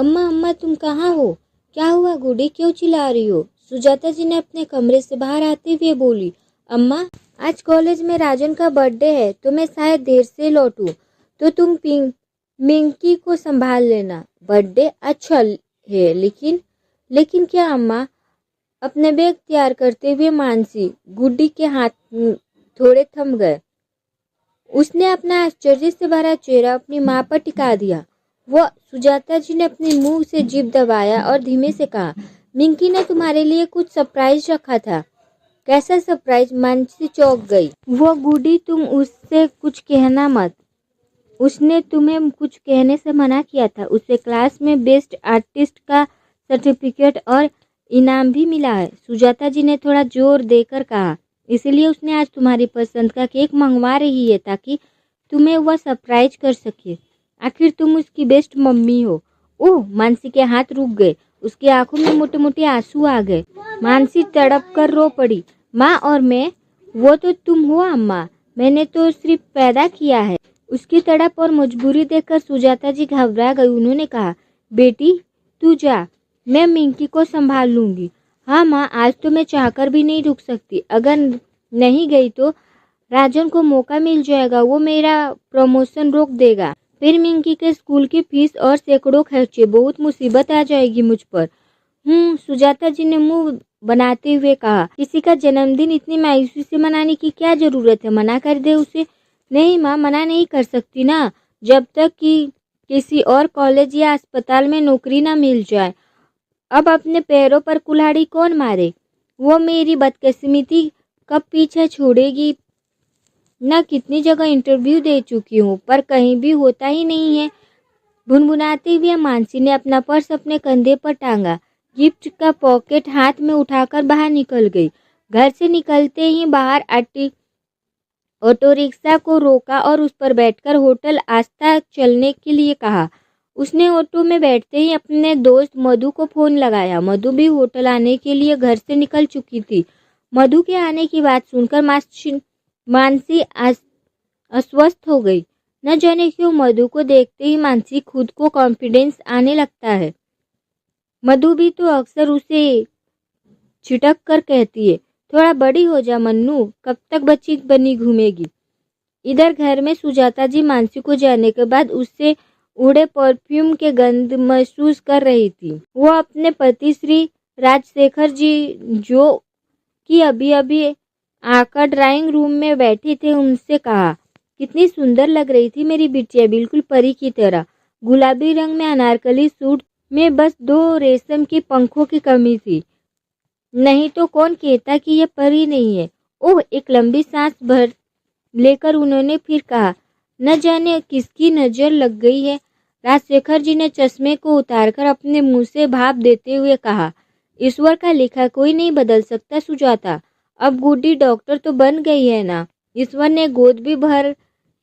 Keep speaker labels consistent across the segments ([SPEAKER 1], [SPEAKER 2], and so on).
[SPEAKER 1] अम्मा अम्मा तुम कहाँ हो? क्या हुआ गुड्डी, क्यों चिल्ला रही हो? सुजाता जी ने अपने कमरे से बाहर आते हुए बोली। अम्मा, आज कॉलेज में राजन का बर्थडे है तो मैं शायद देर से लौटूं, तो तुम मिंकी को संभाल लेना। बर्थडे अच्छा है लेकिन क्या अम्मा? अपने बैग तैयार करते हुए मानसी गुड्डी के हाथ थोड़े थम गए। उसने अपना आश्चर्य से भरा चेहरा अपनी माँ पर टिका दिया। वो सुजाता जी ने अपने मुंह से जीभ दबाया और धीमे से कहा, मिंकी ने तुम्हारे लिए कुछ सरप्राइज रखा था। कैसा सरप्राइज? मानसी चौंक गई। वो गुड्डी, तुम उससे कुछ कहना मत। उसने तुम्हें कुछ कहने से मना किया था। उसे क्लास में बेस्ट आर्टिस्ट का सर्टिफिकेट और इनाम भी मिला है। सुजाता जी ने थोड़ा जोर देकर कहा। इसलिए उसने आज तुम्हारी पसंद का केक मंगवा रही है ताकि तुम्हें वह सरप्राइज कर सके। आखिर तुम उसकी बेस्ट मम्मी हो। ओह, मानसी के हाथ रुक गए। उसकी आंखों में मोटे मोटे आंसू आ गए। मानसी तड़प कर रो पड़ी। माँ और मैं? वो तो तुम हो अम्मा, मैंने तो सिर्फ पैदा किया है। उसकी तड़प और मजबूरी देखकर सुजाता जी घबरा गई। उन्होंने कहा, बेटी तू जा, मैं मिंकी को संभाल लूंगी। हाँ माँ, आज तो मैं चाहकर भी नहीं रुक सकती। अगर नहीं गई तो राजन को मौका मिल जाएगा, वो मेरा प्रमोशन रोक देगा। फिर मिंकी के स्कूल की फीस और सैकड़ों खर्चे, बहुत मुसीबत आ जाएगी मुझ पर। सुजाता जी ने मुंह बनाते हुए कहा। किसी का जन्मदिन इतनी मायूसी से मनाने की क्या जरूरत है? मना कर दे उसे। नहीं माँ, मना नहीं कर सकती ना, जब तक कि किसी और कॉलेज या अस्पताल में नौकरी ना मिल जाए। अब अपने पैरों पर कुल्हाड़ी कौन मारे? वो मेरी बदकिस्मती कब पीछे छोड़ेगी? न कितनी जगह इंटरव्यू दे चुकी हूँ पर कहीं भी होता ही नहीं है। भुनभुनाते हुए मानसी ने अपना पर्स अपने कंधे पर टांगा। गिफ्ट का पॉकेट हाथ में उठाकर बाहर निकल गई। घर से निकलते ही बाहर ऑटो रिक्शा को रोका और उस पर बैठकर होटल आस्था चलने के लिए कहा। उसने ऑटो में बैठते ही अपने दोस्त मधु को फोन लगाया। मधु भी होटल आने के लिए घर से निकल चुकी थी। मधु के आने की बात सुनकर मानसी अस्वस्थ हो गई। न जाने क्यों मधु को देखते ही मानसी खुद को कॉन्फिडेंस आने लगता है। मधु भी तो अक्सर उसे छिटक कर कहती है, थोड़ा बड़ी हो जा मन्नू, कब तक बच्ची बनी घूमेगी। इधर घर में सुजाता जी मानसी को जाने के बाद उससे उड़े परफ्यूम के गंध महसूस कर रही थी। वो अपने पति श्री राजशेखर जी जो कि अभी अभी आकर ड्राइंग रूम में बैठे थे, उनसे कहा, कितनी सुंदर लग रही थी मेरी बिटिया, बिल्कुल परी की तरह। गुलाबी रंग में अनारकली सूट में बस 2 रेशम की पंखों की कमी थी, नहीं तो कौन कहता कि यह परी नहीं है। ओह, एक लंबी सांस भर लेकर उन्होंने फिर कहा, न जाने किसकी नजर लग गई है। राजशेखर जी ने चश्मे को उतारकर अपने मुंह से भाप देते हुए कहा, ईश्वर का लिखा कोई नहीं बदल सकता सुजाता। अब गुड्डी डॉक्टर तो बन गई है ना, ईश्वर ने गोद भी भर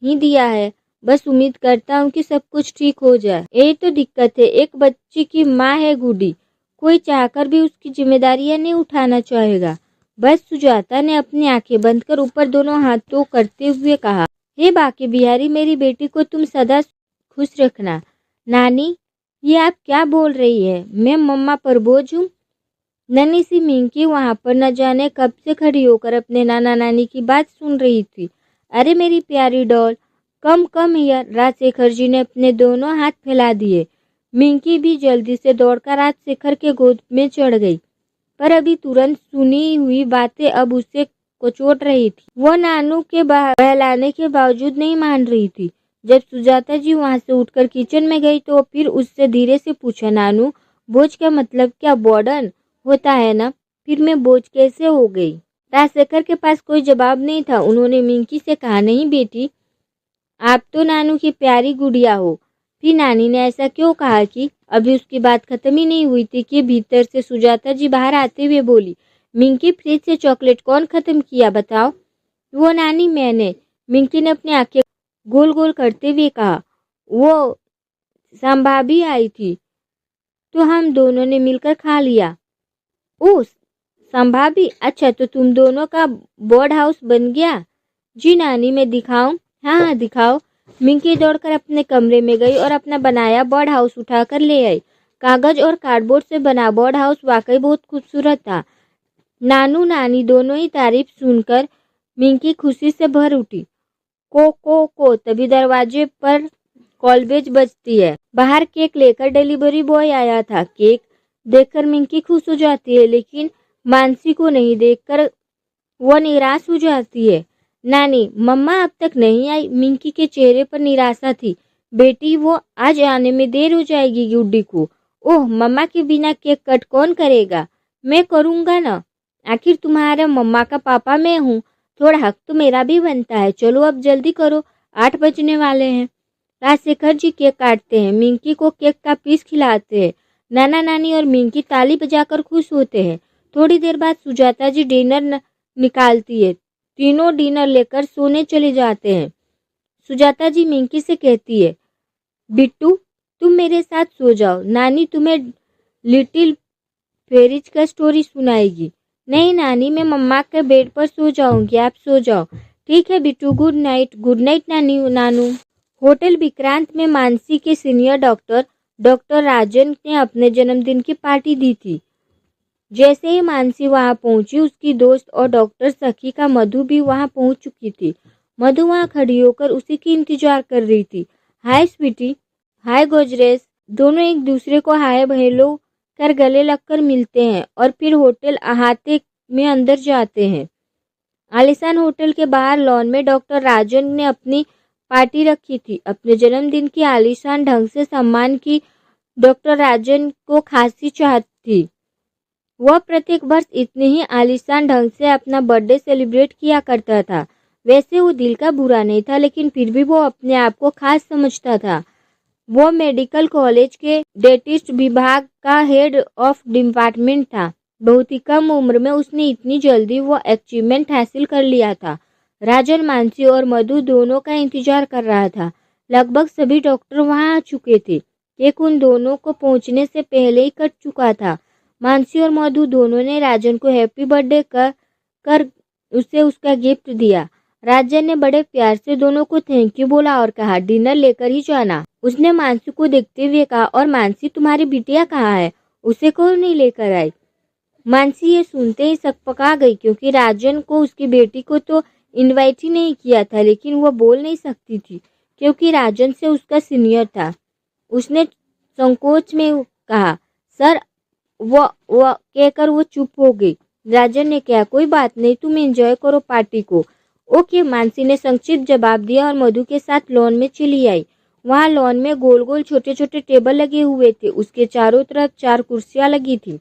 [SPEAKER 1] ही दिया है। बस उम्मीद करता हूँ कि सब कुछ ठीक हो जाए। यही तो दिक्कत है, एक बच्ची की माँ है गुड्डी, कोई चाहकर भी उसकी जिम्मेदारियां नहीं उठाना चाहेगा। बस सुजाता ने अपनी आंखें बंद कर ऊपर दोनों हाथों करते हुए कहा, हे बाकी बिहारी, मेरी बेटी को तुम सदा खुश रखना। नानी, ये आप क्या बोल रही है? मैं मम्मा पर बोझ हूँ? नन्ही सी मिंकी वहां पर न जाने कब से खड़ी होकर अपने नाना नानी की बात सुन रही थी। अरे मेरी प्यारी डॉल, कम हियर। राजशेखर जी ने अपने दोनों हाथ फैला दिए। मिंकी भी जल्दी से दौड़कर राजशेखर के गोद में चढ़ गई, पर अभी तुरंत सुनी हुई बातें अब उसे कोचोट रही थी। वो नानू के बहलाने के बावजूद नहीं मान रही थी। जब सुजाता जी वहां से उठकर किचन में गई तो फिर उससे धीरे से पूछा, नानू, बोझ का मतलब क्या बर्डन होता है ना? फिर मैं बोझ कैसे हो गई? राजशेखर के पास कोई जवाब नहीं था। उन्होंने मिंकी से कहा, नहीं बेटी, आप तो नानू की प्यारी गुड़िया हो। फिर नानी ने ऐसा क्यों कहा कि? अभी उसकी बात खत्म ही नहीं हुई थी कि भीतर से सुजाता जी बाहर आते हुए बोली, मिंकी, फ्रिज से चॉकलेट कौन खत्म किया बताओ? वो नानी, मैंने। मिंकी ने अपनी आंखें गोल गोल करते हुए कहा, वो संभाभी आई थी तो हम दोनों ने मिलकर खा लिया। ओह, संभाभी, अच्छा तो तुम दोनों का बर्ड हाउस बन गया? जी नानी, मैं दिखाऊं? हाँ दिखाओ। मिंकी दौड़कर अपने कमरे में गई और अपना बनाया बर्ड हाउस उठाकर ले आई। कागज और कार्डबोर्ड से बना बर्ड हाउस वाकई बहुत खूबसूरत था। नानू नानी दोनों ही तारीफ सुनकर मिंकी खुशी से भर उठी। को तभी दरवाजे पर कॉलबेज बजती है। बाहर केक लेकर डिलीवरी बॉय आया था। केक देखकर मिंकी खुश हो जाती है, लेकिन मानसी को नहीं देखकर वो निराश हो जाती है। नानी, मम्मा अब तक नहीं आई। मिंकी के चेहरे पर निराशा थी। बेटी, वो आज आने में देर हो जाएगी गुड्डी को। ओह, मम्मा के बिना केक कट कौन करेगा? मैं करूँगा ना, आखिर तुम्हारे मम्मा का पापा मैं हूँ। थोड़ा हक तो मेरा भी बनता है। चलो अब जल्दी करो, 8 बजने वाले हैं। राजशेखर जी केक काटते हैं, मिंकी को केक का पीस खिलाते हैं। नाना नानी और मिंकी ताली बजाकर खुश होते हैं। थोड़ी देर बाद सुजाता जी डिनर निकालती है। तीनों डिनर लेकर सोने चले जाते हैं। सुजाता जी मिंकी से कहती है, बिट्टू तुम मेरे साथ सो जाओ, नानी तुम्हें लिटिल फेरीज का स्टोरी सुनाएगी। नहीं नानी, मैं मम्मा के बेड पर सो जाऊंगी, आप सो जाओ। ठीक है Bittu, good night. Good night Nanu. Hotel Vikrant में मानसी के सीनियर डॉक्टर राजन ने अपने जन्मदिन की पार्टी दी थी। जैसे ही मानसी वहां पहुंची, उसकी दोस्त और डॉक्टर सखी का मधु भी वहां पहुंच चुकी थी। मधु वहां खड़ी होकर उसी की इंतजार कर रही थी। हाय स्वीटी, हाय गोजरेस। दोनों एक दूसरे को हाय हेलो कर गले लगकर मिलते हैं और फिर होटल अहाते में अंदर जाते हैं। आलिशान होटल के बाहर लॉन में डॉक्टर राजन ने अपनी पार्टी रखी थी। अपने जन्मदिन की आलिशान ढंग से सम्मान की डॉक्टर राजन को खासी चाहत थी। वह प्रत्येक वर्ष इतने ही आलिशान ढंग से अपना बर्थडे सेलिब्रेट किया करता था। वैसे वो दिल का बुरा नहीं था, लेकिन फिर भी वो अपने आप को खास समझता था। वो मेडिकल कॉलेज के डेंटिस्ट विभाग का हेड ऑफ डिपार्टमेंट था। बहुत ही कम उम्र में उसने इतनी जल्दी वो अचीवमेंट हासिल कर लिया था। राजन, मानसी और मधु दोनों का इंतजार कर रहा था। लगभग सभी डॉक्टर वहां आ चुके थे। केक उन दोनों को पहुंचने से पहले ही कट चुका था। मानसी और मधु दोनों ने राजन को हैप्पी बर्थडे कर उसे उसका गिफ्ट दिया। राजन ने बड़े प्यार से दोनों को थैंक यू बोला और कहा, डिनर लेकर ही जाना। उसने मानसी को देखते हुए कहा, और मानसी तुम्हारी बिटिया कहाँ है? उसे कौन नहीं लेकर आई? मानसी ये सुनते ही सकपका गई, क्योंकि राजन को उसकी बेटी को तो इनवाइट ही नहीं किया था, लेकिन वो बोल नहीं सकती थी क्योंकि राजन से उसका सीनियर था। उसने संकोच में कहा, सर, वो कहकर वो चुप हो गई। राजन ने कहा, कोई बात नहीं, तुम एंजॉय करो पार्टी को। ओके, मानसी ने संक्षिप्त जवाब दिया और मधु के साथ लॉन में चली आई। वहाँ लॉन में गोल गोल छोटे छोटे टेबल लगे हुए थे। उसके चारों तरफ 4 कुर्सियां लगी थी।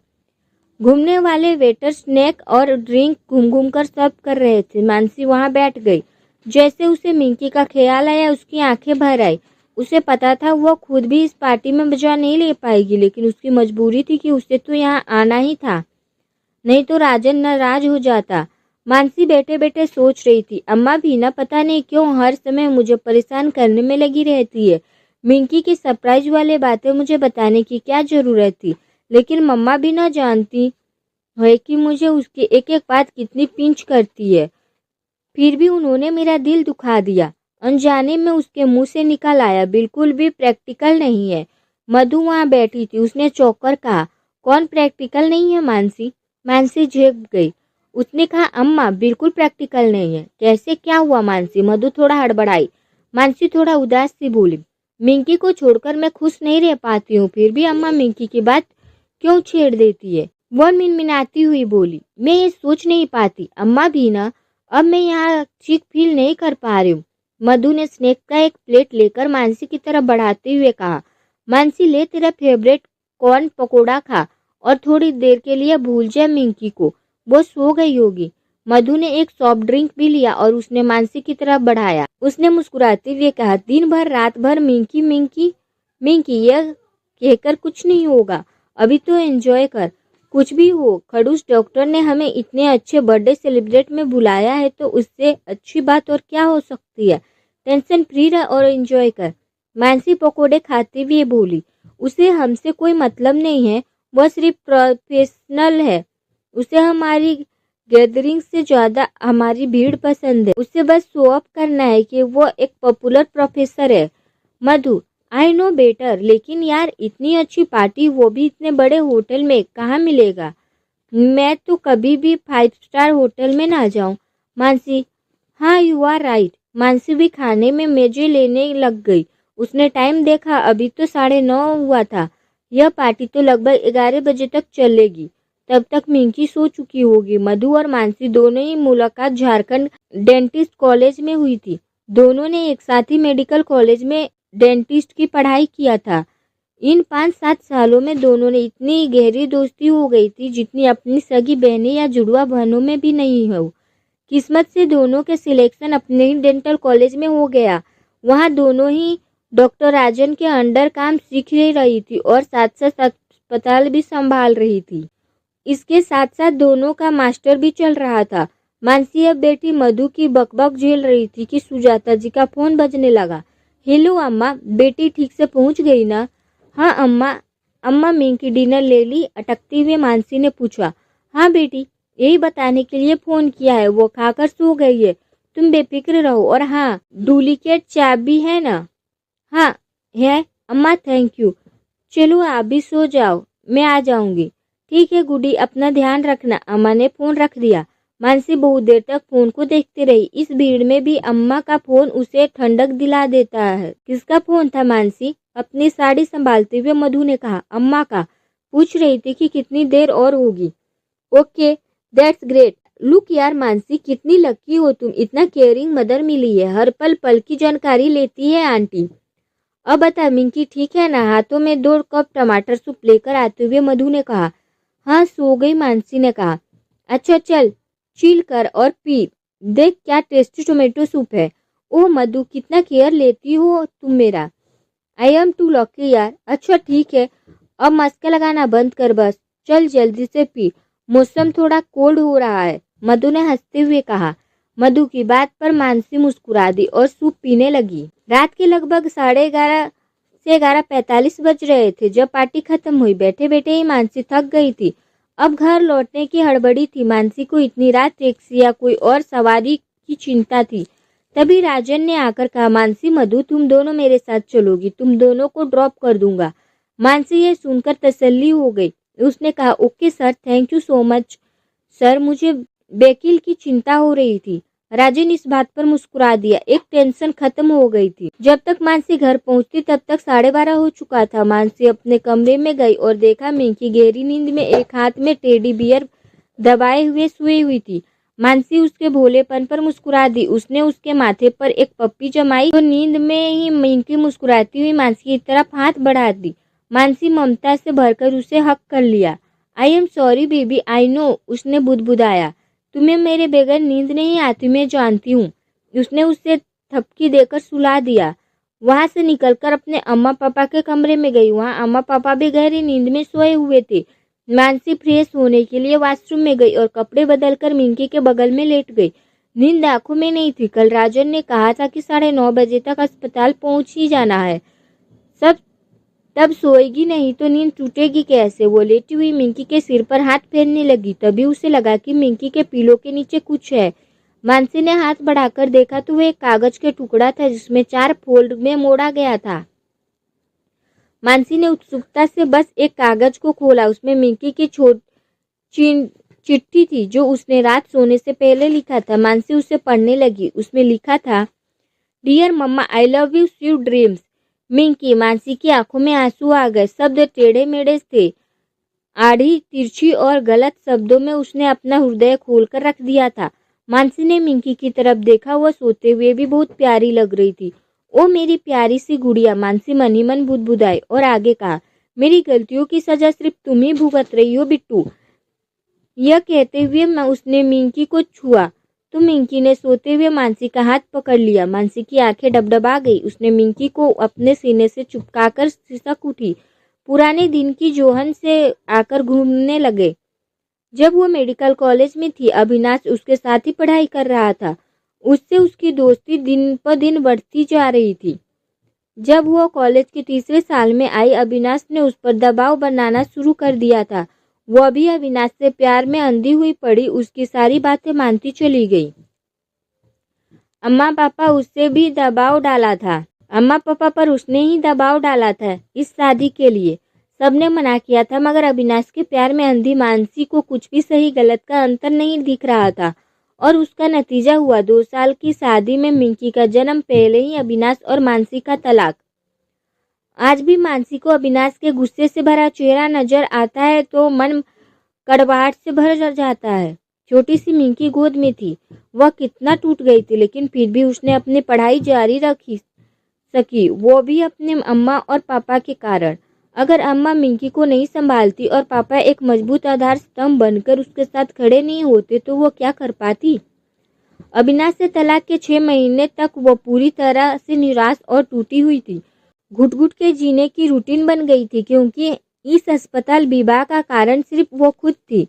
[SPEAKER 1] घूमने वाले वेटर स्नैक और ड्रिंक घूम घूम कर सर्व कर रहे थे। मानसी वहां बैठ गई। जैसे उसे मिंकी का ख्याल आया, उसकी आंखें भर आई। उसे पता था वो खुद भी इस पार्टी में मजा नहीं ले पाएगी, लेकिन उसकी मजबूरी थी कि उसे तो यहाँ आना ही था, नहीं तो राजन नाराज हो जाता। मानसी बैठे बैठे सोच रही थी, अम्मा भी ना पता नहीं क्यों हर समय मुझे परेशान करने में लगी रहती है। मिंकी की सरप्राइज वाले बातें मुझे बताने की क्या जरूरत थी, लेकिन मम्मा भी ना जानती है कि मुझे उसकी एक एक बात कितनी पिंच करती है। फिर भी उन्होंने मेरा दिल दुखा दिया। अनजाने में उसके मुंह से निकल आया, बिल्कुल भी प्रैक्टिकल नहीं है। मधु वहाँ बैठी थी। उसने चौंककर कहा, कौन प्रैक्टिकल नहीं है मानसी? मानसी झेप गई। उसने कहा, अम्मा बिल्कुल प्रैक्टिकल नहीं है। कैसे, क्या हुआ मानसी? मधु थोड़ा हड़बड़ाई। मानसी थोड़ा उदास सी बोली, मिंकी को छोड़कर मैं खुश नहीं रह पाती हूँ। फिर भी अम्मा मिंकी की बात क्यों छेड़ देती है? वो मिनमिनाती हुई बोली, मैं ये सोच नहीं पाती अम्मा भी ना, अब मैं यहाँ ठीक फील नहीं कर पा रही हूँ। मधु ने स्नैक का एक प्लेट लेकर मानसी की तरफ बढ़ाते हुए कहा, मानसी ले तेरा फेवरेट कॉर्न पकोड़ा खा और थोड़ी देर के लिए भूल जाए मिंकी को, वो सो गई होगी। मधु ने एक सॉफ्ट ड्रिंक भी लिया और उसने मानसी की तरफ बढ़ाया। उसने मुस्कुराते हुए कहा, दिन भर रात भर मिंकी मिंकी मिंकी, यह कहकर कुछ नहीं होगा, अभी तो एंजॉय कर। कुछ भी हो, खड़ूस डॉक्टर ने हमें इतने अच्छे बर्थडे सेलिब्रेट में बुलाया है, तो उससे अच्छी बात और क्या हो सकती है। टेंशन फ्री रह और एंजॉय कर। मानसी पकोड़े खाते हुए बोली, उसे हमसे कोई मतलब नहीं है, वह सिर्फ प्रोफेशनल है। उसे हमारी गैदरिंग से ज़्यादा हमारी भीड़ पसंद है। उसे बस शो ऑफ करना है कि वो एक पॉपुलर प्रोफेसर है। मधु, आई नो बेटर, लेकिन यार इतनी अच्छी पार्टी, वो भी इतने बड़े होटल में, कहाँ मिलेगा? मैं तो कभी भी 5 स्टार होटल में ना जाऊं। मानसी, हाँ यू आर राइट। मानसी भी खाने में मजे लेने लग गई। उसने टाइम देखा, अभी तो 9:30 हुआ था। यह पार्टी तो लगभग 11 बजे तक चलेगी। तब तक मिंकी सो चुकी होगी। मधु और मानसी दोनों ही मुलाकात झारखंड डेंटिस्ट कॉलेज में हुई थी। दोनों ने एक साथ ही मेडिकल कॉलेज में डेंटिस्ट की पढ़ाई किया था। इन 5-7 सालों में दोनों ने इतनी गहरी दोस्ती हो गई थी जितनी अपनी सगी बहनें या जुड़वा बहनों में भी नहीं हो। किस्मत से दोनों के सिलेक्शन अपने ही डेंटल कॉलेज में हो गया। वहाँ दोनों ही डॉक्टर राजन के अंडर काम सीख रही थी और साथ साथ अस्पताल भी संभाल रही थी। इसके साथ साथ दोनों का मास्टर भी चल रहा था। मानसी अब बेटी मधु की बकबक झेल रही थी कि सुजाता जी का फोन बजने लगा। हेलो अम्मा, बेटी ठीक से पहुंच गई ना? हाँ अम्मा। अम्मा मिंकी डिनर ले ली? अटकते हुए मानसी ने पूछा। हाँ बेटी, यही बताने के लिए फोन किया है, वो खाकर सो गई है। तुम बेफिक्र रहो। और हाँ, डुप्लीकेट चाबी है ना? हाँ है अम्मा, थैंक यू। चलो आप भी सो जाओ, मैं आ जाऊंगी। ठीक है गुडी, अपना ध्यान रखना। अम्मा ने फोन रख दिया। मानसी बहुत देर तक फोन को देखती रही। इस भीड़ में भी अम्मा का फोन उसे ठंडक दिला देता है। किसका फोन था मानसी? अपनी साड़ी संभालते हुए मधु ने कहा। अम्मा का। पूछ रही थी कि कितनी देर और होगी। Okay, that's great. लुक यार मानसी, कितनी लकी हो तुम, इतना केयरिंग मदर मिली है, हर पल पल की जानकारी लेती है आंटी। अब बता मिंकी ठीक है ना? हाथों में 2 कप टमाटर सूप लेकर आते हुए मधु ने कहा। हाँ सो गई, मानसी ने कहा। अच्छा चल चिल कर और पी, देख क्या टेस्टी टोमेटो सूप है। ओह मधु, कितना केयर लेती हो तुम मेरा। आई एम टू लकी यार। अच्छा ठीक है, अब मस्का लगाना बंद कर, बस चल जल्दी से पी, मौसम थोड़ा कोल्ड हो रहा है, मधु ने हंसते हुए कहा। मधु की बात पर मानसी मुस्कुरा दी और सूप पीने लगी। रात के लगभग 11:30 से 11:45 बज रहे थे जब पार्टी खत्म हुई। बैठे बैठे ही मानसी थक गई थी। अब घर लौटने की हड़बड़ी थी। मानसी को इतनी रात टैक्सी या कोई और सवारी की चिंता थी। तभी राजन ने आकर कहा, मानसी मधु तुम दोनों मेरे साथ चलोगी, तुम दोनों को ड्रॉप कर दूंगा। मानसी ये सुनकर तसल्ली हो गई। उसने कहा, okay sir, thank you so much sir, मुझे बेकिल की चिंता हो रही थी। राजन इस बात पर मुस्कुरा दिया। एक टेंशन खत्म हो गई थी। जब तक मानसी घर पहुंचती तब तक 12:30 हो चुका था। मानसी अपने कमरे में गई और देखा मिंकी गहरी नींद में एक हाथ में टेडी बियर दबाए हुए सोई हुई थी। मानसी उसके भोलेपन पर मुस्कुरा दी। उसने उसके माथे पर एक पप्पी जमाई तो नींद में ही मिंकी मुस्कुराती हुई मानसी की तरफ हाथ बढ़ा दी। मानसी ममता से भरकर उसे हक कर लिया। I am sorry baby, I know, उसने बुदबुदाया। तुम्हें मेरे बगैर नींद नहीं आती, मैं जानती हूँ। उसने उसे थपकी देकर सुला दिया। वहां से निकलकर अपने अम्मा पापा के कमरे में गई। वहां अम्मा पापा भी गहरी नींद में सोए हुए थे। मानसी फ्रेश होने के लिए वॉशरूम में गई और कपड़े बदलकर मिंकी के बगल में लेट गई। नींद आंखों में नहीं थी। कल राजन ने कहा था कि 9:30 बजे तक अस्पताल पहुंच ही जाना है। सब तब सोएगी नहीं तो नींद टूटेगी कैसे? वो लेटी हुई मिंकी के सिर पर हाथ फेरने लगी। तभी उसे लगा कि मिंकी के पीलों के नीचे कुछ है। मानसी ने हाथ बढ़ाकर देखा तो वह एक कागज के टुकड़ा था जिसमें 4 फोल्ड में मोड़ा गया था। मानसी ने उत्सुकता से बस एक कागज को खोला। उसमें मिंकी की चिट्ठी थी जो उसने रात सोने से पहले लिखा था। मानसी उसे पढ़ने लगी। उसमें लिखा था, dear mamma, I love you, sweet dreams. Minki. Manasi की आंखों में आंसू आ गए। शब्द टेढ़े मेढ़े थे। आड़ी तिरछी और गलत शब्दों में उसने अपना हृदय खोलकर रख दिया था। मानसी ने मिंकी की तरफ देखा। वह सोते हुए भी बहुत प्यारी लग रही थी। ओ मेरी प्यारी सी गुड़िया, मानसी मन ही मन बुदबुदाई और आगे कहा, मेरी गलतियों की सजा सिर्फ तुम ही भुगत रही हो बिट्टू। यह कहते हुए उसने मिंकी को छुआ तो मिंकी ने सोते हुए मानसी का हाथ पकड़ लिया। मानसी की आंखें डबडबा गई। उसने मिंकी को अपने सीने से चिपकाकर सिसक उठी। पुराने दिन की जोहन से आकर घूमने लगे। जब वो मेडिकल कॉलेज में थी, अविनाश उसके साथ ही पढ़ाई कर रहा था। उससे उसकी दोस्ती दिन पर दिन बढ़ती जा रही थी। जब वो कॉलेज के तीसरे साल में आई, अविनाश ने उस पर दबाव बनाना शुरू कर दिया था। वह भी अविनाश से प्यार में अंधी हुई पड़ी उसकी सारी बातें मानती चली गई। अम्मा पापा उससे भी दबाव डाला था। अम्मा पापा पर उसने ही दबाव डाला था इस शादी के लिए। सबने मना किया था, मगर अविनाश के प्यार में अंधी मानसी को कुछ भी सही गलत का अंतर नहीं दिख रहा था और उसका नतीजा हुआ 2 साल की शादी में मिंकी का जन्म, पहले ही अविनाश और मानसी का तलाक। आज भी मानसी को अविनाश के गुस्से से भरा चेहरा नजर आता है तो मन कड़वाहट से भर जाता है। छोटी सी मिंकी गोद में थी, वह कितना टूट गई थी, लेकिन फिर भी उसने अपनी पढ़ाई जारी रखी सकी, वो भी अपने अम्मा और पापा के कारण। अगर अम्मा मिंकी को नहीं संभालती और पापा एक मजबूत आधार स्तंभ बनकर उसके साथ खड़े नहीं होते तो वो क्या कर पाती। अविनाश से तलाक के 6 महीने तक वो पूरी तरह से निराश और टूटी हुई थी। घुट घुट के जीने की रूटीन बन गई थी, क्योंकि इस अस्पताल विवाह का कारण सिर्फ वो खुद थी।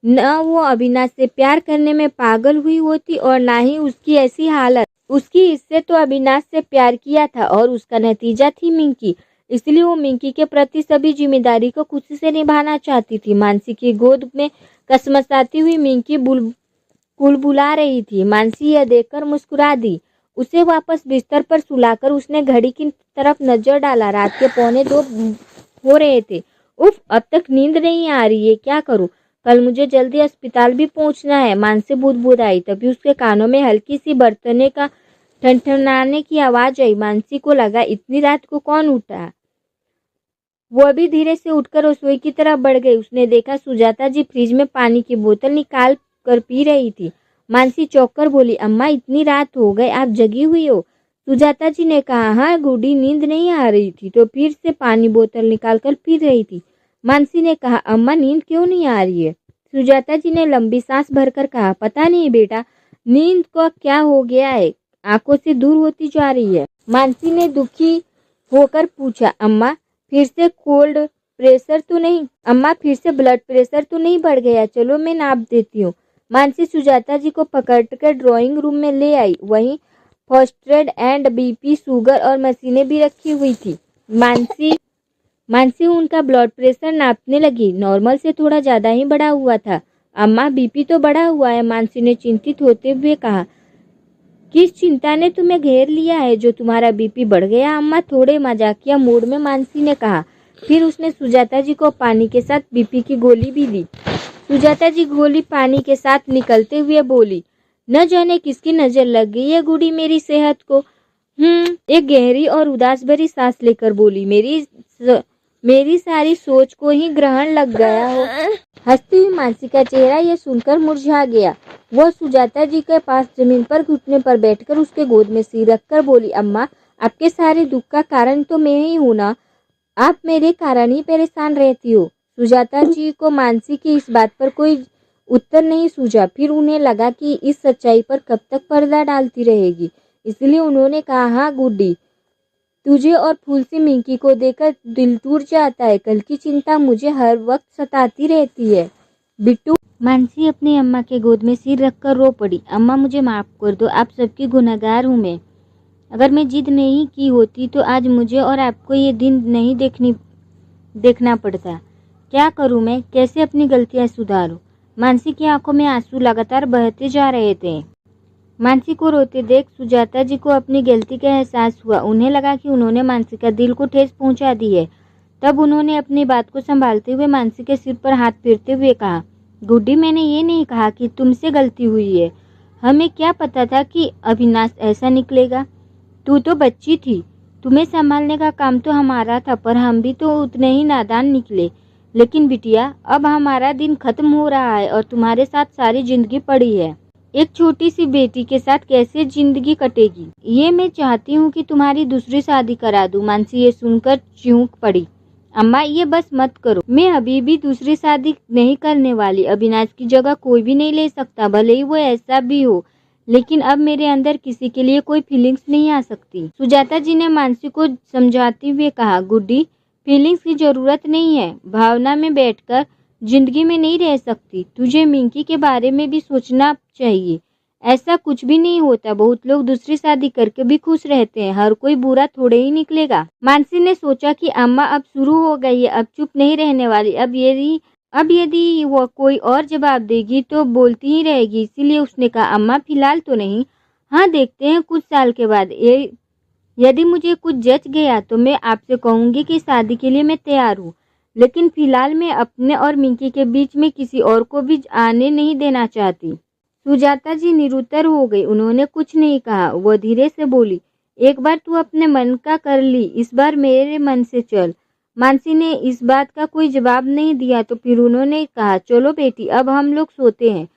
[SPEAKER 1] न वो अविनाश से प्यार करने में पागल हुई होती और ना ही उसकी ऐसी हालत। उसकी इससे तो अविनाश से प्यार किया था और उसका नतीजा थी मिंकी, इसलिए वो मिंकी के प्रति सभी जिम्मेदारी को खुशी से निभाना चाहती थी। मानसी की गोद में कसमसाती हुई मिंकी बुलबुला रही थी। मानसी यह देखकर मुस्कुरा दी। उसे वापस बिस्तर पर सुलाकर उसने घड़ी की तरफ नजर डाला। रात के 1:45 हो रहे थे। उफ, अब तक नींद नहीं आ रही है, क्या करूं? कल मुझे जल्दी अस्पताल भी पहुंचना है, मानसी बुदबुदाई। तभी उसके कानों में हल्की सी बर्तने का ठनठनाने की आवाज आई। मानसी को लगा इतनी रात को कौन उठा। वो भी धीरे से उठकर रसोई की तरफ बढ़ गई। उसने देखा सुजाता जी फ्रिज में पानी की बोतल निकाल कर पी रही थी। मानसी चौंक कर बोली, अम्मा इतनी रात हो गई, आप जगी हुई हो? सुजाता जी ने कहा, हाँ गुडी, नींद नहीं आ रही थी तो फिर से पानी बोतल निकाल कर पी रही थी। मानसी ने कहा, अम्मा नींद क्यों नहीं आ रही है? सुजाता जी ने लंबी सांस भरकर कहा, पता नहीं बेटा, नींद को क्या हो गया है, आंखों से दूर होती जा रही है। मानसी ने दुखी होकर पूछा, अम्मा फिर से कोल्ड प्रेशर तो नहीं? अम्मा फिर से ब्लड प्रेशर तो नहीं बढ़ गया? चलो मैं नाप देती हूँ। मानसी सुजाता जी को पकड़कर ड्राइंग रूम में ले आई। वहीं first aid and BP, sugar और मशीनें भी रखी हुई थी। मानसी उनका ब्लड प्रेशर नापने लगी। नॉर्मल से थोड़ा ज़्यादा ही बढ़ा हुआ था। अम्मा बीपी तो बढ़ा हुआ है, मानसी ने चिंतित होते हुए कहा। किस चिंता ने तुम्हें घेर लिया है जो तुम्हारा बीपी बढ़ गया? अम्मा थोड़े मजाकिया मूड में मानसी ने कहा। फिर उसने सुजाता जी को पानी के साथ बीपी की गोली भी दी। सुजाता जी गोली पानी के साथ निकलते हुए बोली, न जाने किसकी नजर लग गई है गुडी मेरी सेहत को। एक गहरी और उदास भरी सांस लेकर बोली, मेरी सारी सोच को ही ग्रहण लग गया हो। हंसती हुई मानसी का चेहरा यह सुनकर मुरझा गया। वह सुजाता जी के पास जमीन पर घुटने पर बैठकर उसके गोद में सिर रखकर बोली, अम्मा आपके सारे दुख का कारण तो मैं ही हूँ ना, आप मेरे कारण ही परेशान रहती हो। सुजाता जी को मानसी की इस बात पर कोई उत्तर नहीं सूझा। फिर उन्हें लगा कि इस सच्चाई पर कब तक पर्दा डालती रहेगी, इसलिए उन्होंने कहा, हाँ गुड्डी, तुझे और फूलसी मिंकी को देखकर दिल टूट जाता है। कल की चिंता मुझे हर वक्त सताती रहती है बिट्टू। मानसी अपनी अम्मा के गोद में सिर रखकर रो पड़ी। अम्मा मुझे माफ कर दो, आप सबकी गुनहगार हूँ मैं। अगर मैं जिद नहीं की होती तो आज मुझे और आपको ये दिन नहीं देखना पड़ता। क्या करूँ मैं, कैसे अपनी गलतियाँ सुधारूं? मानसी की आंखों में आंसू लगातार बहते जा रहे थे। मानसी को रोते देख सुजाता जी को अपनी गलती का एहसास हुआ। उन्हें लगा कि उन्होंने मानसी का दिल को ठेस पहुंचा दी है। तब उन्होंने अपनी बात को संभालते हुए मानसी के सिर पर हाथ फेरते हुए कहा, गुड्डी, मैंने ये नहीं कहा कि तुमसे गलती हुई है। हमें क्या पता था कि अविनाश ऐसा निकलेगा। तू तो बच्ची थी, तुम्हें संभालने का काम तो हमारा था, पर हम भी तो उतने ही नादान निकले। लेकिन बिटिया, अब हमारा दिन खत्म हो रहा है और तुम्हारे साथ सारी जिंदगी पड़ी है। एक छोटी सी बेटी के साथ कैसे जिंदगी कटेगी? ये मैं चाहती हूँ कि तुम्हारी दूसरी शादी करा दूं। मानसी ये सुनकर चौंक पड़ी। अम्मा ये बस मत करो, मैं अभी भी दूसरी शादी नहीं करने वाली। अविनाश की जगह कोई भी नहीं ले सकता, भले ही वो ऐसा भी हो, लेकिन अब मेरे अंदर किसी के लिए कोई फीलिंग्स नहीं आ सकती। सुजाता जी ने मानसी को समझाते हुए कहा, गुड्डी, फीलिंग्स की जरूरत नहीं है, भावना में बैठकर जिंदगी में नहीं रह सकती। तुझे मिंकी के बारे में भी सोचना चाहिए। ऐसा कुछ भी नहीं होता, बहुत लोग दूसरी शादी करके भी खुश रहते हैं, हर कोई बुरा थोड़े ही निकलेगा। मानसी ने सोचा कि अम्मा अब शुरू हो गई है, अब चुप नहीं रहने वाली। अब यदि वो कोई और जवाब देगी तो बोलती ही रहेगी, इसीलिए उसने कहा, अम्मा फिलहाल तो नहीं, हाँ देखते हैं कुछ साल के बाद। यदि मुझे कुछ जच गया तो मैं आपसे कहूँगी कि शादी के लिए मैं तैयार हूँ, लेकिन फिलहाल मैं अपने और मिंकी के बीच में किसी और को भी आने नहीं देना चाहती। सुजाता जी निरुत्तर हो गई। उन्होंने कुछ नहीं कहा। वो धीरे से बोली, एक बार तू अपने मन का कर ली, इस बार मेरे मन से चल। मानसी ने इस बात का कोई जवाब नहीं दिया तो फिर उन्होंने कहा, चलो बेटी अब हम लोग सोते हैं,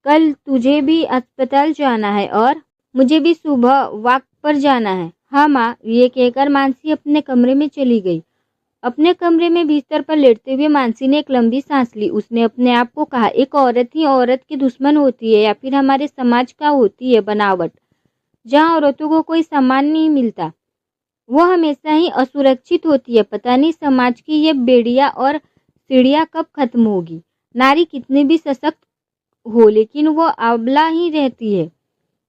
[SPEAKER 1] कल तुझे भी अस्पताल जाना है और मुझे भी सुबह वॉक पर जाना है। हाँ माँ, ये कहकर मानसी अपने कमरे में चली गई। अपने कमरे में बिस्तर पर लेटते हुए मानसी ने एक लंबी सांस ली। उसने अपने आप को कहा, एक औरत ही औरत की दुश्मन होती है या फिर हमारे समाज का होती है बनावट, जहाँ औरतों को कोई सम्मान नहीं मिलता, वो हमेशा ही असुरक्षित होती है। पता नहीं समाज की ये बेड़ियाँ और सीढ़ियाँ कब खत्म होगी। नारी कितनी भी सशक्त हो लेकिन वो अबला ही रहती है,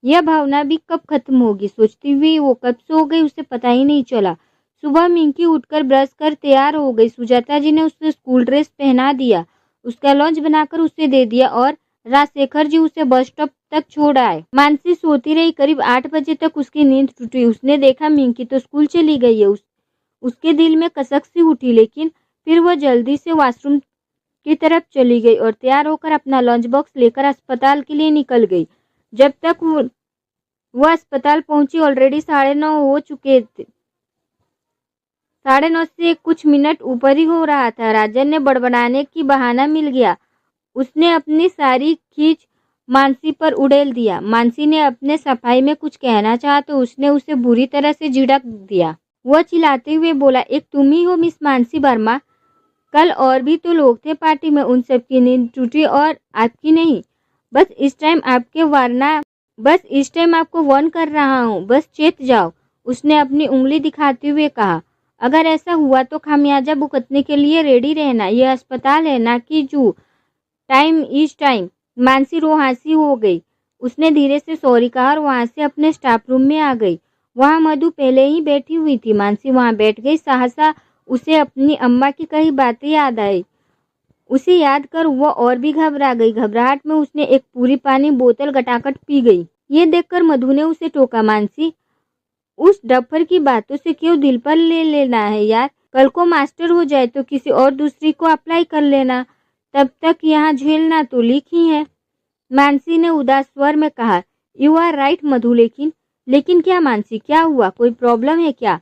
[SPEAKER 1] यह भावना भी कब खत्म होगी। सोचती हुई वो कब सो गई उसे पता ही नहीं चला। सुबह मिंकी उठकर ब्रश कर तैयार हो गई। सुजाता जी ने उसे स्कूल ड्रेस पहना दिया, उसका लंच बनाकर उसे दे दिया और राजशेखर जी उसे बस स्टॉप तक छोड़ आए। मानसी सोती रही। करीब 8 बजे तक उसकी नींद टूटी। उसने देखा मिंकी तो स्कूल चली गई है। उसके दिल में कसक सी उठी, लेकिन फिर वह जल्दी से वॉशरूम की तरफ चली गई और तैयार होकर अपना लंच बॉक्स लेकर अस्पताल के लिए निकल गई। जब तक वह अस्पताल पहुंची ऑलरेडी 9:30 हो चुके थे। 9:30 से कुछ मिनट ऊपर ही हो रहा था। राजन ने बड़बड़ाने की बहाना मिल गया। उसने अपनी सारी खींच मानसी पर उड़ेल दिया। मानसी ने अपने सफाई में कुछ कहना चाहा तो उसने उसे बुरी तरह से झिड़क दिया। वह चिल्लाते हुए बोला, एक तुम ही हो मिस मानसी वर्मा? कल और भी तो लोग थे पार्टी में, उन सबकी नींद टूटी और आपकी नहीं। बस इस टाइम आपको वार्न कर रहा हूँ, बस चेत जाओ। उसने अपनी उंगली दिखाते हुए कहा, अगर ऐसा हुआ तो खामियाजा भुगतने के लिए रेडी रहना। यह अस्पताल है ना कि जू। Time is time. Mansi Rohasi हो गई। उसने धीरे से सॉरी कहा और वहां से अपने स्टाफ रूम में आ गई। वहां मधु पहले ही बैठी हुई थी। मानसी वहां बैठ गई। सहसा उसे अपनी अम्मा की कही बातें याद आई। उसे याद कर वह और भी घबरा गई। घबराहट में उसने एक पूरी पानी बोतल गटागट पी गई। ये देखकर मधु ने उसे टोका, मानसी उस डफर की बातों से क्यों दिल पर ले लेना है यार। कल को मास्टर हो जाए तो किसी और दूसरी को अप्लाई कर लेना, तब तक यहाँ झेलना तो लिख ही है। मानसी ने उदास स्वर में कहा, यू आर राइट मधु, लेकिन क्या मानसी, क्या हुआ? कोई प्रॉब्लम है क्या?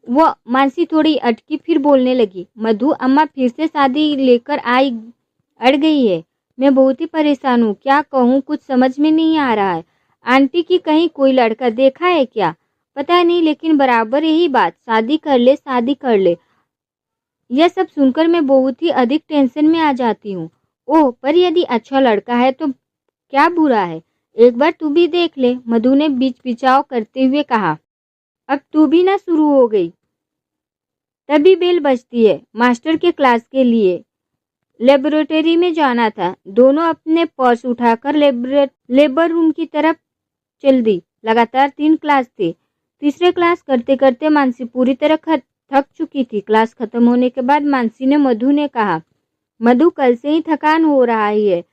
[SPEAKER 1] वो मानसी थोड़ी अटकी, फिर बोलने लगी, मधु अम्मा फिर से शादी लेकर अड़ गई है। मैं बहुत ही परेशान हूँ, क्या कहूँ कुछ समझ में नहीं आ रहा है। आंटी की कहीं कोई लड़का देखा है क्या? पता नहीं, लेकिन बराबर यही बात, शादी कर ले शादी कर ले। यह सब सुनकर मैं बहुत ही अधिक टेंशन में आ जाती हूँ। ओह, पर यदि अच्छा लड़का है तो क्या बुरा है, एक बार तू भी देख ले, मधु ने बीच बिचाव करते हुए कहा। अब तू भी ना शुरू हो गई। तभी बेल बजती है। मास्टर के क्लास के लिए लेबोरेटरी में जाना था। दोनों अपने पर्स उठाकर लेबर रूम की तरफ चल दी। लगातार 3 क्लास थे। तीसरे क्लास करते करते मानसी पूरी तरह थक चुकी थी। क्लास खत्म होने के बाद मानसी ने मधु ने कहा, मधु कल से ही थकान हो रहा है,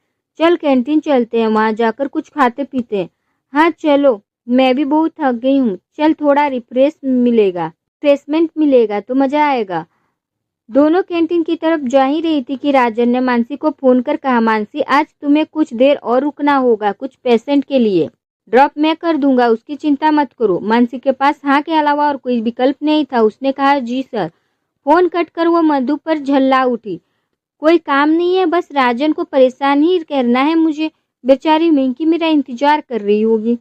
[SPEAKER 1] चल कैंटीन चलते हैं, वहां जाकर कुछ खाते पीते हैं। हाँ चलो, मैं भी बहुत थक गई हूँ, चल थोड़ा रिफ्रेशमेंट मिलेगा तो मजा आएगा। दोनों कैंटीन की तरफ जा ही रही थी कि राजन ने मानसी को फोन कर कहा, मानसी आज तुम्हें कुछ देर और रुकना होगा, कुछ पेशेंट के लिए। ड्रॉप मैं कर दूंगा, उसकी चिंता मत करो। मानसी के पास हाँ के अलावा और कोई विकल्प नहीं था। उसने कहा, जी सर। फोन कट कर वो मधु पर झल्ला उठी, कोई काम नहीं है, बस राजन को परेशान ही करना है मुझे। बेचारी मिंकी मेरा इंतजार कर रही होगी।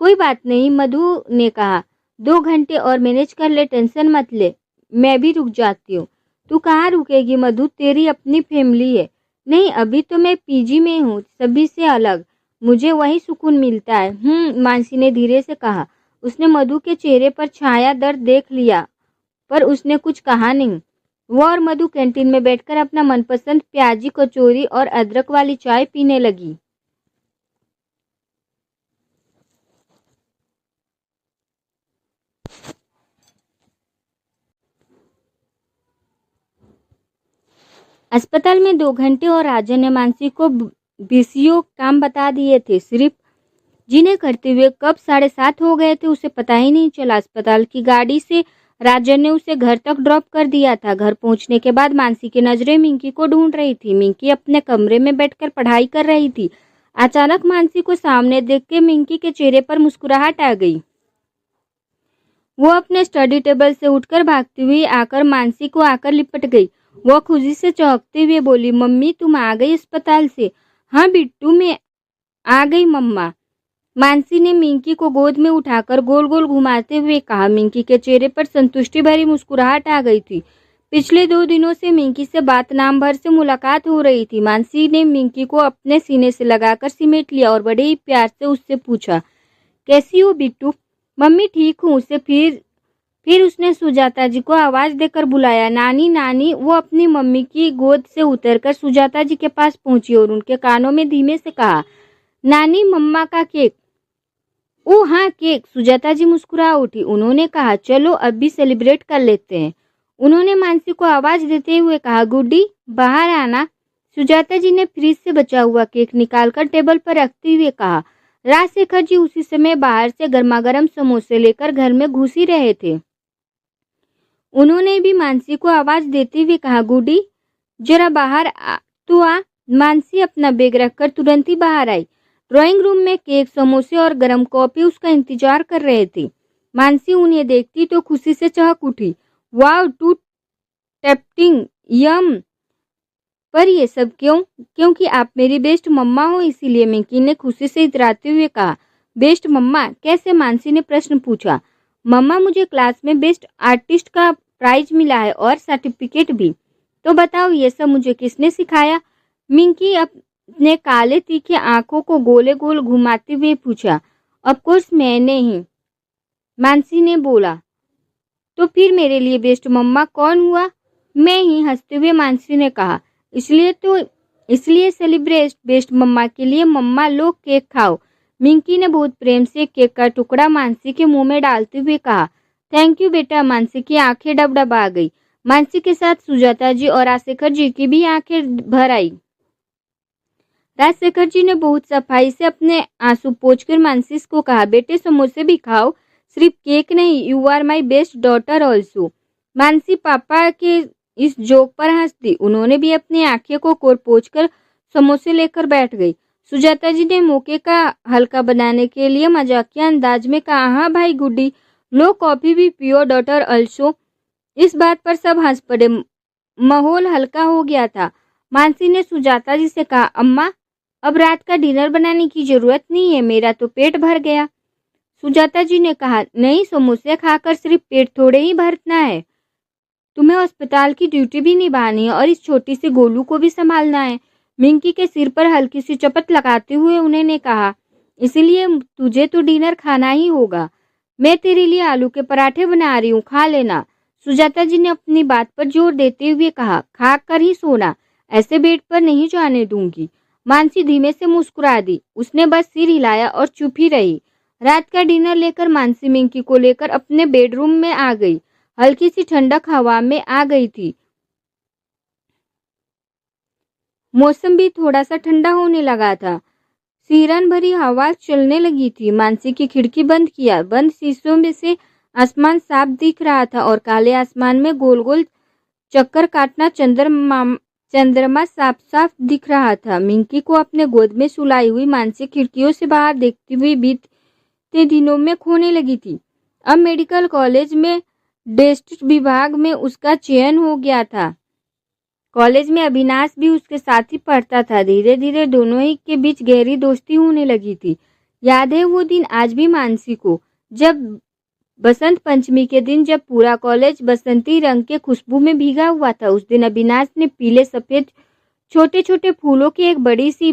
[SPEAKER 1] कोई बात नहीं, मधु ने कहा, 2 घंटे और मैनेज कर ले, टेंशन मत ले, मैं भी रुक जाती हूँ। तू कहाँ रुकेगी मधु, तेरी अपनी फैमिली है। नहीं, अभी तो मैं पीजी में हूँ, सभी से अलग, मुझे वही सुकून मिलता है। मानसी ने धीरे से कहा। उसने मधु के चेहरे पर छाया दर्द देख लिया, पर उसने कुछ कहा नहीं। वो और मधु कैंटीन में बैठकर अपना मनपसंद प्याजी कचौरी और अदरक वाली चाय पीने लगी। अस्पताल में 2 घंटे और राजन ने मानसी को बीसीओ काम बता दिए थे। सिर्फ जिन्हें करते हुए कब 7:30 हो गए थे उसे पता ही नहीं चला। अस्पताल की गाड़ी से राजन ने उसे घर तक ड्रॉप कर दिया था। घर पहुंचने के बाद मानसी की नजरें मिंकी को ढूंढ रही थी। मिंकी अपने कमरे में बैठकर पढ़ाई कर रही थी। अचानक मानसी को सामने देख के मिंकी के चेहरे पर मुस्कुराहट आ गई। वो अपने स्टडी टेबल से उठकर भागती हुई आकर मानसी को आकर लिपट गई। वो खुशी से चौंकते हुए बोली, मम्मी तुम आ गई अस्पताल से? हाँ बिट्टू, मैं आ गई मम्मा। मानसी ने मिंकी को गोद में उठाकर गोल गोल घुमाते हुए कहा। मिंकी के चेहरे पर संतुष्टि भरी मुस्कुराहट आ गई थी। पिछले 2 दिनों से मिंकी से बात नाम भर से मुलाकात हो रही थी। मानसी ने मिंकी को अपने सीने से लगाकर सिमेट लिया और बड़े ही प्यार से उससे पूछा, कैसी हो बिट्टू? मम्मी ठीक हूँ। उसे फिर उसने सुजाता जी को आवाज देकर बुलाया। नानी नानी। वो अपनी मम्मी की गोद से उतरकर सुजाता जी के पास पहुंची और उनके कानों में धीमे से कहा, नानी मम्मा का केक। ओ हाँ केक। सुजाता जी मुस्कुरा उठी। उन्होंने कहा, चलो अब भी सेलिब्रेट कर लेते हैं। उन्होंने मानसी को आवाज देते हुए कहा, गुड्डी बाहर आना। सुजाता जी ने फ्रिज से बचा हुआ केक निकालकर टेबल पर रखते हुए कहा। राजशेखर जी उसी समय बाहर से गर्मागर्म समोसे लेकर घर में घुस ही रहे थे। उन्होंने भी मानसी को आवाज देते हुए कहा, गुड्डी जरा बाहर तो आ। मानसी अपना बैग रखकर तुरंत ही बाहर आई। ड्राइंग रूम में केक, समोसे और गर्म कॉफी उसका इंतजार कर रहे थे। मानसी उन्हें देखती तो खुशी से चहक उठी। वाव, टू टेप्टिंग यम। पर ये सब क्यों? क्योंकि आप मेरी बेस्ट मम्मा हो इसीलिए, मिंकी ने खुशी से इतराते हुए कहा। बेस्ट मम्मा कैसे? मानसी ने प्रश्न पूछा। मम्मा मुझे क्लास में बेस्ट आर्टिस्ट का प्राइज मिला है और सर्टिफिकेट भी। तो बताओ ये सब मुझे किसने सिखाया? मिंकी अपने काले तीखे आंखों को गोले गोल घुमाते हुए पूछा। ऑफ कोर्स मैंने ही, मानसी ने बोला। तो फिर मेरे लिए बेस्ट मम्मा कौन हुआ? मैं ही, हंसते हुए मानसी ने कहा। इसलिए सेलिब्रेट बेस्ट मम्मा के लिए। मम्मा लो केक खाओ। मिंकी ने बहुत प्रेम से केक का टुकड़ा मानसी के मुंह में डालते हुए कहा। थैंक यू बेटा। मानसी की आंखें डबडबा गई। मानसी के साथ सुजाता जी और राजशेखर जी की भी आंखें भर आई। राजशेखर जी ने बहुत सफाई से अपने आंसू पोंछकर मानसी को कहा, बेटे समोसे भी खाओ, सिर्फ केक नहीं। You are my best daughter also. Mansi पापा के इस जोक पर हंस दी। उन्होंने भी अपनी आंखें को कोर पोंछकर समोसे लेकर बैठ गई। सुजाता जी ने मौके का हल्का बनाने के लिए मजाकिया अंदाज में कहा, हाँ भाई गुड्डी, लो कॉफी भी पियो डॉटर ऑल्सो। इस बात पर सब हंस पड़े। माहौल हल्का हो गया था। मानसी ने सुजाता जी से कहा, अम्मा अब रात का डिनर बनाने की जरूरत नहीं है, मेरा तो पेट भर गया। सुजाता जी ने कहा, नहीं, समोसे खाकर सिर्फ पेट थोड़े ही भरना है, तुम्हें अस्पताल की ड्यूटी भी निभानी है और इस छोटी सी गोलू को भी संभालना है। मिंकी के सिर पर हल्की सी चपत लगाते हुए उन्होंने कहा, इसलिए तुझे तो डिनर खाना ही होगा। मैं तेरे लिए आलू के पराठे बना रही हूँ, खा लेना। सुजाता जी ने अपनी बात पर जोर देते हुए कहा, खा कर ही सोना, ऐसे बेड पर नहीं जाने दूंगी। मानसी धीमे से मुस्कुरा दी। उसने बस सिर हिलाया और चुप ही रही। रात का डिनर लेकर मानसी मिंकी को लेकर अपने बेडरूम में आ गई। हल्की सी ठंडक हवा में आ गई थी। मौसम भी थोड़ा सा ठंडा होने लगा था। सिरन भरी हवा चलने लगी थी। मानसी की खिड़की बंद किया। बंद शीशों में से आसमान साफ दिख रहा था और काले आसमान में गोल गोल चक्कर काटना चंद्रमा साफ साफ दिख रहा था। मिंकी को अपने गोद में सुलाई हुई मानसी खिड़कियों से बाहर देखती हुई बीतते दिनों में खोने लगी थी। अब मेडिकल कॉलेज में डेंटिस्ट विभाग में उसका चयन हो गया था। कॉलेज में अविनाश भी उसके साथ ही पढ़ता था। धीरे धीरे दोनों ही के बीच गहरी दोस्ती होने लगी थी। याद है वो दिन आज भी मानसी को, जब बसंत पंचमी के दिन जब पूरा कॉलेज बसंती रंग के खुशबू में भीगा हुआ था। उस दिन अविनाश ने पीले सफेद छोटे छोटे फूलों की एक बड़ी सी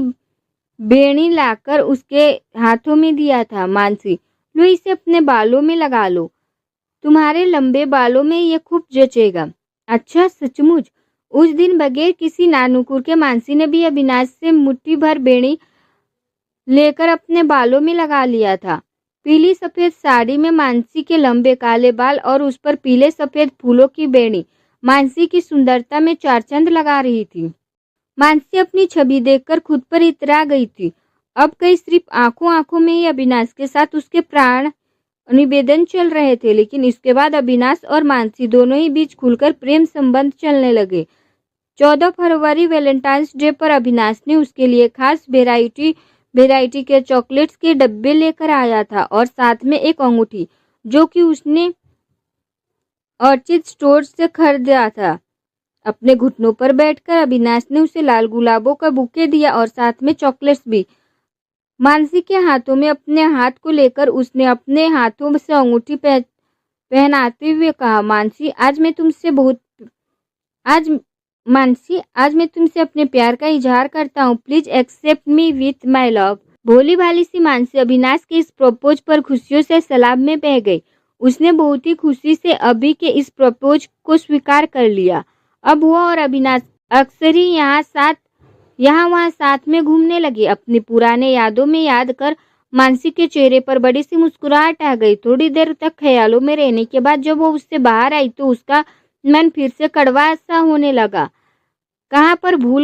[SPEAKER 1] बेड़ी लाकर उसके हाथों में दिया था। मानसी, लो इसे अपने बालों में लगा लो, तुम्हारे लंबे बालों में ये खूब जचेगा। अच्छा सचमुच? उस दिन बगैर किसी नानुकुर के मानसी ने भी अविनाश से मुट्ठी भर बेड़ी लेकर अपने बालों में लगा लिया था। पीली सफेद साड़ी में मानसी के लंबे काले बाल और उस पर पीले सफेद फूलों की बेड़ी मानसी की सुंदरता में चार चांद लगा रही थी। मानसी अपनी छवि देखकर खुद पर इतरा गई थी। अब कई सिर्फ आंखों आंखों में ही अविनाश के साथ उसके प्राण निवेदन चल रहे थे, लेकिन इसके बाद अविनाश और मानसी दोनों ही बीच खुलकर प्रेम संबंध चलने लगे। 14 फरवरी वैलेंटाइंस डे पर अविनाश ने उसके लिए खास वेराइटी के चॉकलेट्स के डब्बे लेकर आया था और साथ में एक अंगूठी जो कि उसने ऑर्चिड स्टोर से खरीदा था। अपने घुटनों पर बैठकर अविनाश ने उसे लाल गुलाबों का बुके दिया और साथ में चॉकलेट्स भी। मानसी के हाथों में अपने हाथ को लेकर उसने अपने हाथों से अंगूठी पहनाते हुए कहा, मानसी आज मैं तुमसे अपने प्यार का इजहार करता हूँ। Please accept me with my love. भोली भाली सी मानसी अविनाश के इस प्रपोज पर खुशियों से सैलाब में बह गई। उसने बहुत ही खुशी से अभी के इस प्रपोज को स्वीकार कर लिया। अब वो और अविनाश अक्सर ही यहाँ वहाँ साथ में घूमने लगे। अपनी पुराने यादों में याद कर मानसी के चेहरे पर बड़ी सी मुस्कुराहट आ गई। थोड़ी देर तक ख्यालों में रहने के बाद जब वो उससे बाहर आई तो उसका मन फिर से कड़वा सा होने लगा। कहाँ पर भूल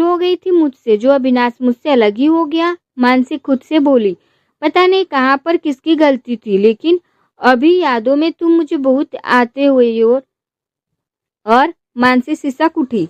[SPEAKER 1] हो गई थी मुझसे जो अविनाश मुझसे अलग ही हो गया। मानसी खुद से बोली, पता नहीं कहाँ पर किसकी गलती थी, लेकिन अभी यादों में तुम मुझे बहुत आते हुए और मानसी सिसक उठी।